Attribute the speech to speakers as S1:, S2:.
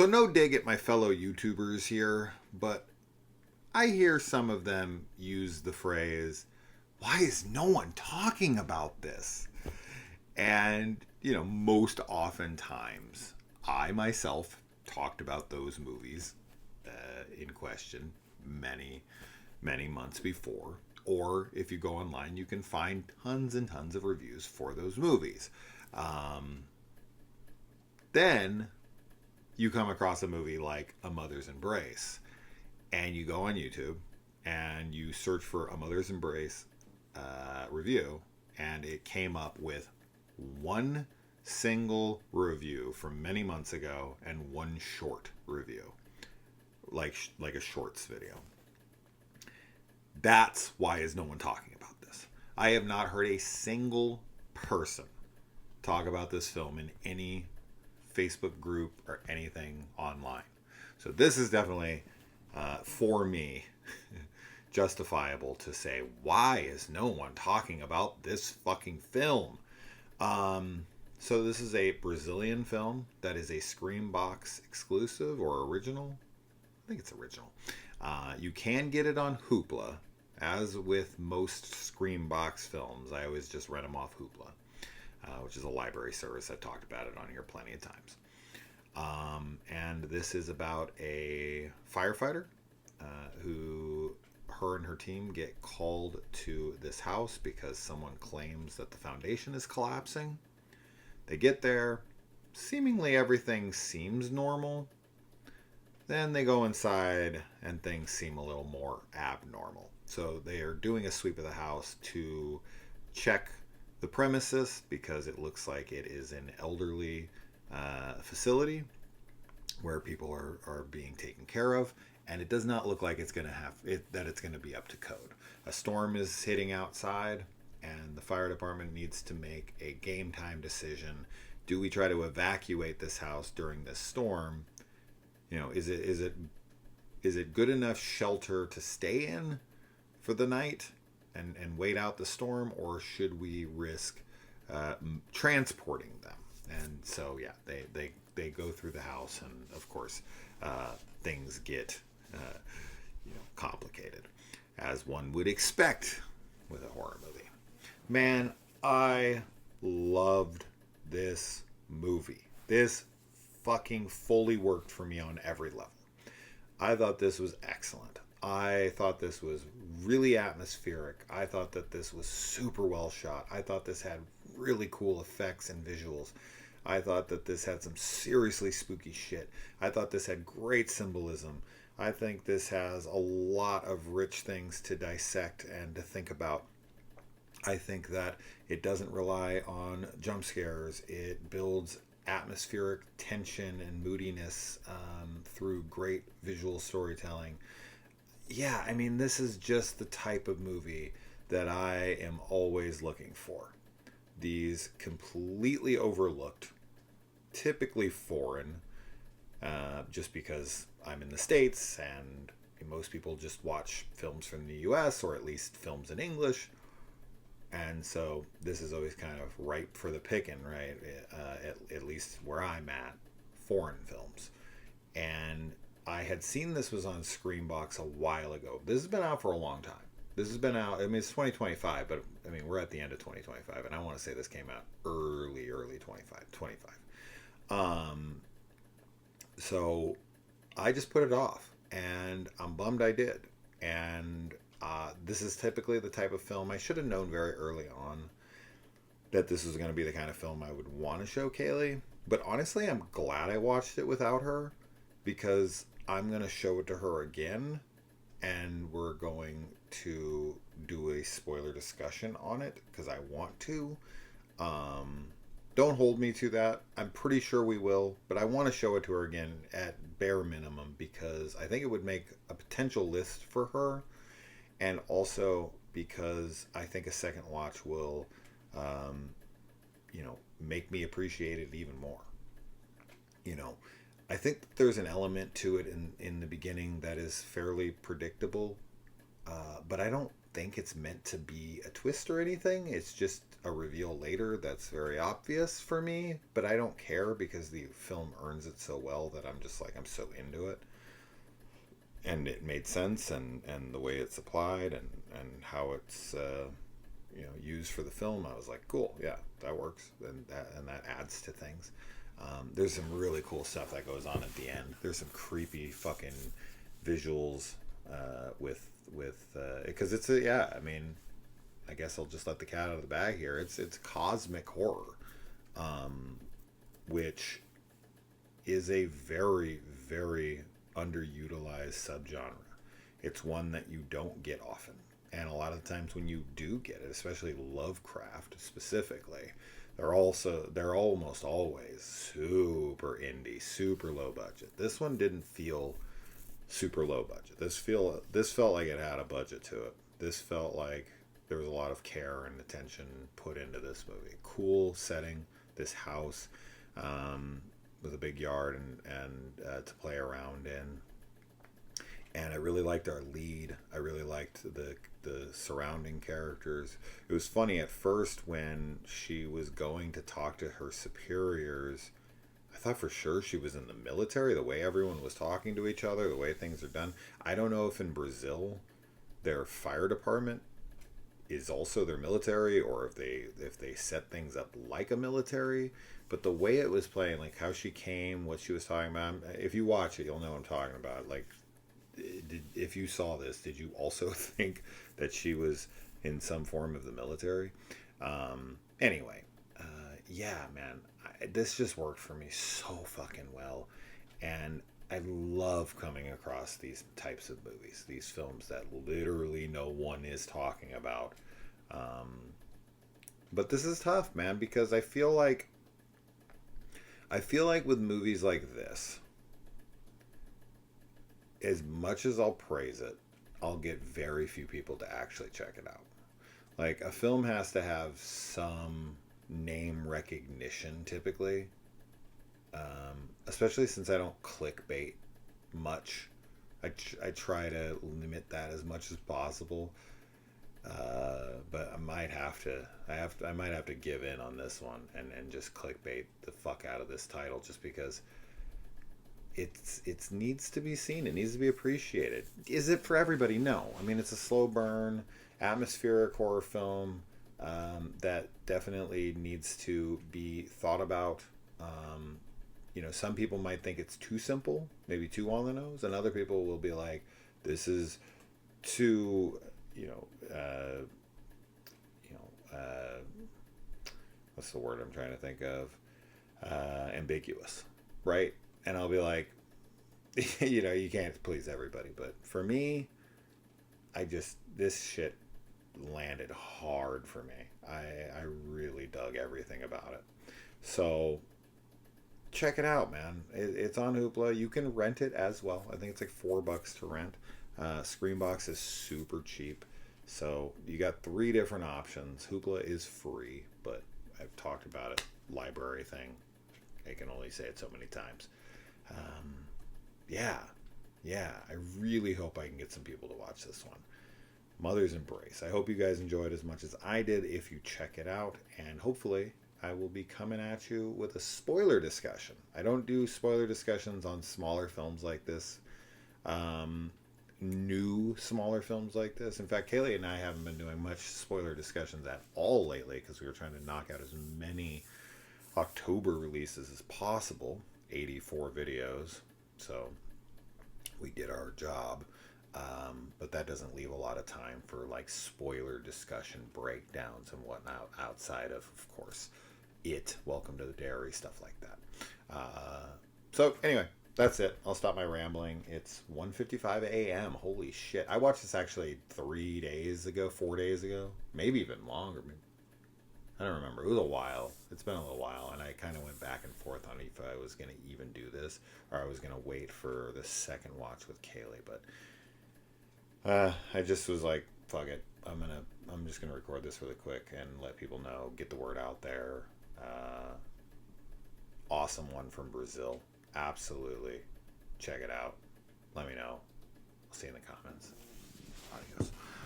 S1: So no dig at my fellow YouTubers here, but I hear some of them use the phrase, why is no one talking about this? And, most oftentimes, I myself talked about those movies in question many, many months before. Or if you go online, you can find tons and tons of reviews for those movies. Um, then you come across a movie like A Mother's Embrace, and you go on YouTube and you search for A Mother's Embrace review, and it came up with one single review from many months ago and one short review, like a shorts video. That's why is no one talking about this. I have not heard a single person talk about this film in any Facebook group or anything online. So this is definitely, for me, justifiable to say, why is no one talking about this fucking film? So this is a Brazilian film that is a Screambox exclusive or original. I think it's original. You can get it on Hoopla, as with most Screambox films. I always just rent them off Hoopla, which is a library service. I've talked about it on here plenty of times. And this is about a firefighter who, her and her team get called to this house because someone claims that the foundation is collapsing. They get there, seemingly everything seems normal. Then they go inside and things seem a little more abnormal. So they are doing a sweep of the house to check the premises because it looks like it is an elderly facility where people are being taken care of, and it does not look like it's going to have it, that it's going to be up to code. A storm is hitting outside, and the fire department needs to make a game time decision. Do we try to evacuate this house during this storm? Is it good enough shelter to stay in for the night and wait out the storm, or should we risk transporting them? And so yeah, they go through the house, and of course things get complicated, as one would expect with a horror movie. Man, I loved this movie. This fucking fully worked for me on every level. I thought this was excellent. I thought this was really atmospheric. I thought that this was super well shot. I thought this had really cool effects and visuals. I thought that this had some seriously spooky shit. I thought this had great symbolism. I think this has a lot of rich things to dissect and to think about. I think that it doesn't rely on jump scares. It builds atmospheric tension and moodiness through great visual storytelling. Yeah, I mean, this is just the type of movie that I am always looking for. These completely overlooked, typically foreign, just because I'm in the States and most people just watch films from the US, or at least films in English. And so this is always kind of ripe for the picking, right? At least where I'm at, foreign films. And I had seen this was on Screambox a while ago. This has been out for a long time. This has been out, I mean, it's 2025, but I mean, we're at the end of 2025, and I want to say this came out early 25. So I just put it off, and I'm bummed I did. And this is typically the type of film I should have known very early on that this was going to be the kind of film I would want to show Kaylee. But honestly, I'm glad I watched it without her, because I'm going to show it to her again, and we're going to do a spoiler discussion on it because I want to. Don't hold me to that. I'm pretty sure we will, but I want to show it to her again at bare minimum because I think it would make a potential list for her, and also because I think a second watch will, make me appreciate it even more. I think there's an element to it in the beginning that is fairly predictable, but I don't think it's meant to be a twist or anything. It's just a reveal later that's very obvious for me, but I don't care because the film earns it so well that I'm just like, I'm so into it. And it made sense, and the way it's applied, and how it's used for the film. I was like, cool, yeah, that works, and that adds to things. There's some really cool stuff that goes on at the end. There's some creepy fucking visuals with because it's a, yeah. I mean, I guess I'll just let the cat out of the bag here. It's cosmic horror, which is a very, very underutilized subgenre. It's one that you don't get often. And a lot of times when you do get it, especially Lovecraft specifically, they're almost always super indie, super low budget. This one didn't feel super low budget. This felt like it had a budget to it. This felt like there was a lot of care and attention put into this movie. Cool setting, this house, with a big yard and to play around in. And I really liked our lead. I really liked the surrounding characters. It was funny at first when she was going to talk to her superiors. I thought for sure she was in the military, the way everyone was talking to each other, the way things are done. I don't know if in Brazil their fire department is also their military, or if they set things up like a military. But the way it was playing, like how she came, what she was talking about, if you watch it, you'll know what I'm talking about. Like, if you saw this, did you also think that she was in some form of the military? Anyway, yeah, man, this just worked for me so fucking well, and I love coming across these types of movies, these films that literally no one is talking about. Um, but this is tough, man, because I feel like with movies like this, as much as I'll praise it, I'll get very few people to actually check it out. Like, a film has to have some name recognition typically, especially since I don't clickbait much. I try to limit that as much as possible. But I might have to. I might have to give in on this one and just clickbait the fuck out of this title, just because it needs to be seen. It needs to be appreciated. Is it for everybody? No. I mean, it's a slow burn, atmospheric horror film, that definitely needs to be thought about. Some people might think it's too simple, maybe too on the nose, and other people will be like, "This is too, you know, what's the word I'm trying to think of? Ambiguous, right?" And I'll be like, you can't please everybody, but for me, this shit landed hard for me. I really dug everything about it. So check it out, man. It's on Hoopla. You can rent it as well. I think it's like $4 to rent. Screambox is super cheap. So you got 3 different options. Hoopla is free, but I've talked about it. Library thing. I can only say it so many times. Um, yeah, yeah. I really hope I can get some people to watch this one. Mother's Embrace. I hope you guys enjoyed as much as I did if you check it out, and hopefully I will be coming at you with a spoiler discussion. I don't do spoiler discussions on smaller films like this. Um, New smaller films like this. In fact, Kaylee and I haven't been doing much spoiler discussions at all lately because we were trying to knock out as many October releases as possible. 84 videos. So we did our job. But that doesn't leave a lot of time for like spoiler discussion breakdowns and whatnot outside of course, Welcome to the Dairy, stuff like that. So anyway, that's it. I'll stop my rambling. It's 1:55 a.m. Holy shit. I watched this actually 4 days ago, maybe even longer. I don't remember. It was a while. It's been a little while, and I kind of went back and forth on if I was going to even do this or I was going to wait for the second watch with Kaylee. But I just was like, fuck it. I'm just gonna record this really quick and let people know, get the word out there. Awesome one from Brazil. Absolutely. Check it out. Let me know. I'll see you in the comments.